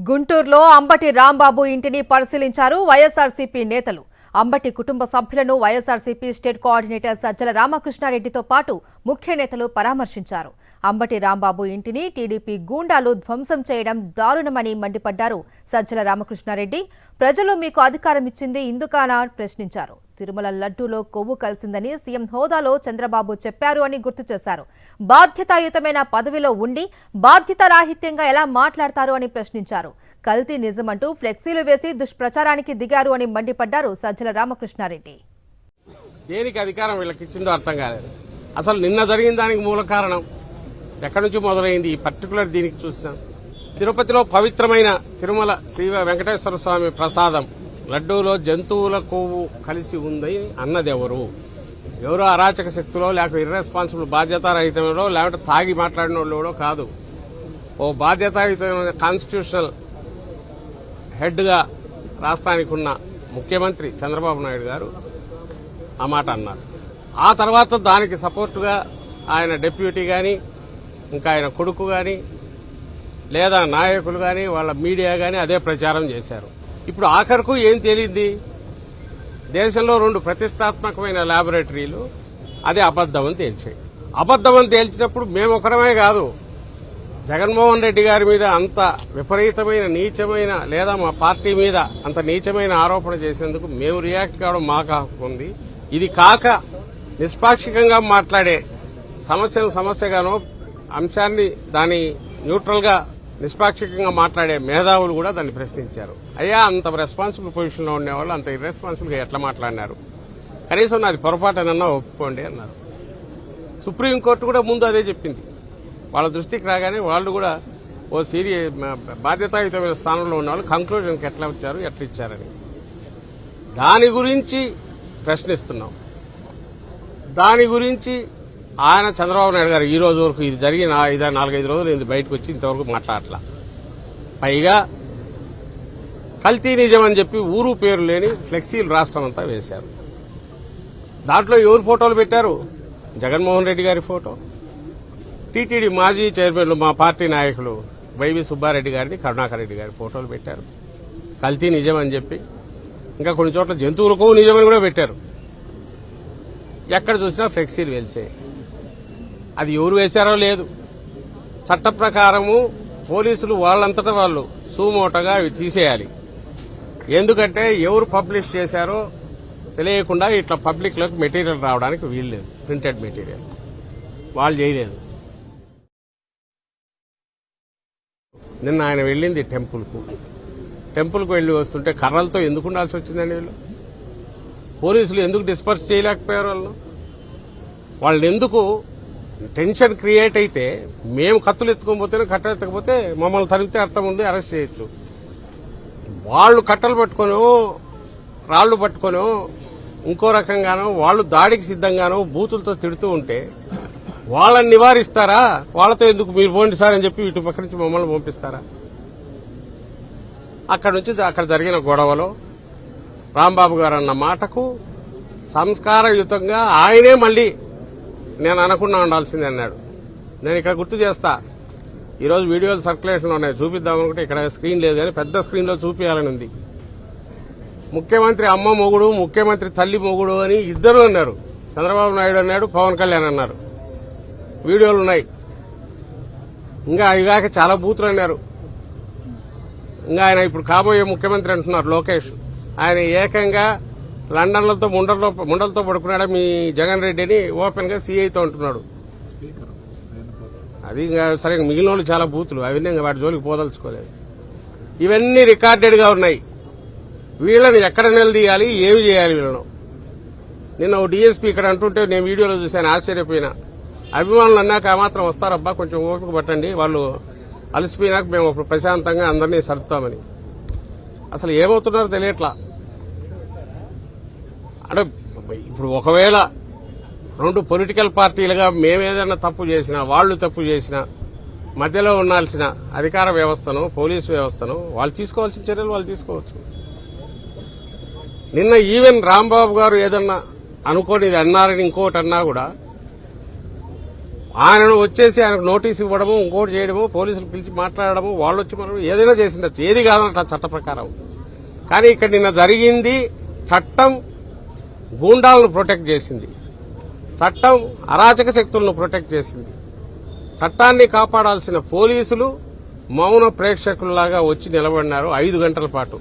గుంటూరులో అంబటి రాంబాబు ఇంటిని పరిశీలించారు వైఎస్ఆర్సీపీ నేతలు. అంబటి కుటుంబ సభ్యులను వైఎస్ఆర్సీపీ స్టేట్ కోఆర్డినేటర్ సజ్జల రామకృష్ణారెడ్డితో పాటు ముఖ్య నేతలు పరామర్శించారు. అంబటి రాంబాబు ఇంటిని టీడీపీ గూండాలు ధ్వంసం చేయడం దారుణమని మండిపడ్డారు సజ్జల రామకృష్ణారెడ్డి. ప్రజలు మీకు అధికారం ఇచ్చింది ఇందుకనా ప్రశ్నించారు. తిరుమల లడ్డూలో కొవ్వు కలిసిందని సీఎం హోదాలో చంద్రబాబు చెప్పారు అని గుర్తు చేశారు. బాధ్యతాయుతమైన పదవిలో ఉండి బాధ్యతారాహిత్యంగా ఎలా మాట్లాడతారు అని ప్రశ్నించారు. కల్తీ నిజమంటూ ఫ్లెక్సీలు వేసి దుష్ప్రచారానికి దిగారు అని మండిపడ్డారు సజ్జల రామకృష్ణారెడ్డి. దేనికి అధికారం వీళ్ళకి ఇచ్చిందో అర్థం కాలేదు. అసలు నిన్న జరిగిన దానికి మూల కారణం ఎక్కడి నుంచి మొదలైంది ఈ పర్టికులర్ దీనికి చూసినా తిరుపతిలో పవిత్రమైన తిరుమల శ్రీ వెంకటేశ్వర స్వామి ప్రసాదం లడ్డూలో జంతువుల కొవ్వు కలిసి ఉంది అన్నది ఎవరో అరాచక శక్తులో లేక ఇర్రెస్పాన్సిబుల్ బాధ్యతారహితంలో లేకపోతే తాగి మాట్లాడిన వాళ్ళు కాదు. ఓ బాధ్యతాయుతమైన కాన్స్టిట్యూషనల్ హెడ్ గా రాష్ట్రానికి ఉన్న ముఖ్యమంత్రి చంద్రబాబు నాయుడు గారు ఆ మాట అన్నారు. ఆ తర్వాత దానికి సపోర్టుగా ఆయన డిప్యూటీ గాని ఇంకా ఆయన కొడుకు గాని లేదా నాయకులు గాని వాళ్ళ మీడియా గాని అదే ప్రచారం చేశారు. ఇప్పుడు ఆఖరుకు ఏం తేలింది? దేశంలో 2 ప్రతిష్టాత్మకమైన ల్యాబొరేటరీలు అదే అబద్దమని తేల్చాయి. అబద్దమని తేల్చినప్పుడు మేమొకరమే కాదు, జగన్మోహన్ రెడ్డి గారి మీద అంత విపరీతమైన నీచమైన లేదా మా పార్టీ మీద అంత నీచమైన ఆరోపణ చేసేందుకు మేము రియాక్ట్ కావడం మాకు హక్కు ఉంది. ఇది కాక నిష్పాక్షికంగా మాట్లాడే సమస్యను సమస్యగానో అంశాన్ని దాని న్యూట్రల్ గా నిష్పాక్షికంగా మాట్లాడే మేధావులు కూడా దాన్ని ప్రశ్నించారు. అయ్యా, అంత రెస్పాన్సిబుల్ పొజిషన్ లో ఉండేవాళ్ళు అంత ఇర్రెస్పాన్సిబుల్ గా ఎట్లా మాట్లాడినారు? కనీసం నాది పొరపాటునన్నా ఒప్పుకోండి అన్నారు. సుప్రీంకోర్టు కూడా ముందు అదే చెప్పింది. వాళ్ళ దృష్టికి రాగానే వాళ్ళు కూడా ఓ బాధ్యతాయుతమైన స్థానంలో ఉన్న వాళ్ళు కంక్లూజన్కి ఎట్లా వచ్చారు, ఎట్లా ఇచ్చారని దాని గురించి ప్రశ్నిస్తున్నాం. దాని గురించి ఆయన చంద్రబాబు నాయుడు గారు ఈ రోజు వరకు ఇది జరిగిన 4-5 రోజులు ఇది బయటకు వచ్చి ఇంతవరకు మాట్లాడలా. పైగా కల్తీ నిజం అని చెప్పి ఊరు పేరు లేని ఫ్లెక్సీలు రాష్ట్రం అంతా వేశారు. దాంట్లో ఎవరు ఫోటోలు పెట్టారు? జగన్మోహన్ రెడ్డి గారి ఫోటో, టీటీడీ మాజీ చైర్మన్లు మా పార్టీ నాయకులు వైవి సుబ్బారెడ్డి గారిది, కరుణాకర్ రెడ్డి గారి ఫోటోలు పెట్టారు. కల్తీ నిజం అని చెప్పి ఇంకా కొన్ని చోట్ల జంతువులకు నిజమని కూడా పెట్టారు. ఎక్కడ చూసినా ఫ్లెక్సీలు వెలిసాయి. అది ఎవరు వేశారో లేదు. చట్ట ప్రకారము పోలీసులు వాళ్ళంతటా వాళ్ళు సుమోటగా అవి తీసేయాలి. ఎందుకంటే ఎవరు పబ్లిష్ చేశారో తెలియకుండా ఇట్లా పబ్లిక్ లోకి మెటీరియల్ రావడానికి వీల్లేదు. ప్రింటెడ్ మెటీరియల్ వాళ్ళు చేయలేదు. నిన్న ఆయన వెళ్ళింది టెంపుల్కు వెళ్లి వస్తుంటే కర్రలతో ఎందుకు ఉండాల్సి వచ్చిందండి? వీళ్ళు పోలీసులు ఎందుకు డిస్పర్స్ చేయలేకపోయారు? వాళ్ళని ఎందుకు టెన్షన్ క్రియేట్ అయితే మేము కత్తులు ఎత్తుకోకపోతేనే కట్టలు ఎత్తకపోతే మమ్మల్ని తరిమితే అర్థం ఉంది, అరెస్ట్ చేయొచ్చు. వాళ్ళు కట్టలు పట్టుకొనో రాళ్లు పట్టుకొనో ఇంకో రకంగానో వాళ్ళు దాడికి సిద్దంగానో బూతులతో తిడుతూ ఉంటే వాళ్ళని నివారిస్తారా? వాళ్ళతో ఎందుకు మీరు పోండి సార్ అని చెప్పి ఇటు పక్క నుంచి మమ్మల్ని పంపిస్తారా? అక్కడ జరిగిన గొడవలో రాంబాబు గారు అన్న మాటకు సంస్కారయుతంగా ఆయనే మళ్లీ నేను అనకుండా ఉండాల్సిందే అన్నాడు. నేను ఇక్కడ గుర్తు చేస్తా, ఈరోజు వీడియోలు సర్క్యులేషన్లో ఉన్నాయి, చూపిద్దామనుకుంటే ఇక్కడ స్క్రీన్ లేదు కానీ పెద్ద స్క్రీన్లో చూపించాలని ఉంది. ముఖ్యమంత్రి అమ్మ మొగుడు, ముఖ్యమంత్రి తల్లి మొగుడు అని ఇద్దరు అన్నారు. చంద్రబాబు నాయుడు అన్నాడు, పవన్ కళ్యాణ్ అన్నారు. వీడియోలు ఉన్నాయి. ఇంకా ఇవాక చాలా బూతులు అన్నారు. ఇంకా ఆయన ఇప్పుడు కాబోయే ముఖ్యమంత్రి అంటున్నారు లోకేష్. ఆయన ఏకంగా లండన్లతో ముండలతో పడుకున్నాడా మీ జగన్ రెడ్డిని ఓపెన్ గా సీఐతో అంటున్నాడు. అది సరే, మిగిలిన వాళ్ళు చాలా బూతులు, అవన్నీ వాటి జోలికి పోదలుచుకోలేదు. ఇవన్నీ రికార్డెడ్ గా ఉన్నాయి. వీళ్ళని ఎక్కడ నిలదీయాలి, ఏమి చేయాలి వీళ్ళను? నిన్న ఓ డీఎస్పీ ఇక్కడ అంటుంటే నేను వీడియోలో చూశాను, ఆశ్చర్యపోయినా. అభిమానులు అన్నాక ఆ మాత్రం వస్తారబ్బా, కొంచెం ఓపిక పట్టండి, వాళ్ళు అలసిపోయినాక మేము ప్రశాంతంగా అందరినీ సర్దుతామని. అసలు ఏమవుతున్నారో తెలియట్లా. అంటే ఇప్పుడు ఒకవేళ 2 పొలిటికల్ పార్టీలుగా మేమేదైనా తప్పు చేసినా, వాళ్లు తప్పు చేసినా మధ్యలో ఉండాల్సిన అధికార వ్యవస్థను, పోలీసు వ్యవస్థను వాళ్ళు తీసుకోవాల్సిన చర్యలు వాళ్ళు తీసుకోవచ్చు. నిన్న ఈవెన్ రాంబాబు గారు ఏదన్నా అనుకోని అన్నారని ఇంకోటి అన్నా కూడా ఆయనను వచ్చేసి ఆయనకు నోటీస్ ఇవ్వడము, ఇంకోటి చేయడము, పోలీసులు పిలిచి మాట్లాడడము, వాళ్ళు వచ్చి మనం ఏదైనా చేసిండొచ్చు, ఏది కాదన్నట్టు చట్ట ప్రకారం. కానీ ఇక్కడ నిన్న జరిగింది, చట్టం గూండాలను ప్రొటెక్ట్ చేసింది, చట్టం అరాచక శక్తులను ప్రొటెక్ట్ చేసింది. చట్టాన్ని కాపాడాల్సిన పోలీసులు మౌన ప్రేక్షకుల్లాగా వచ్చి నిలబడినారు 5 గంటల పాటు.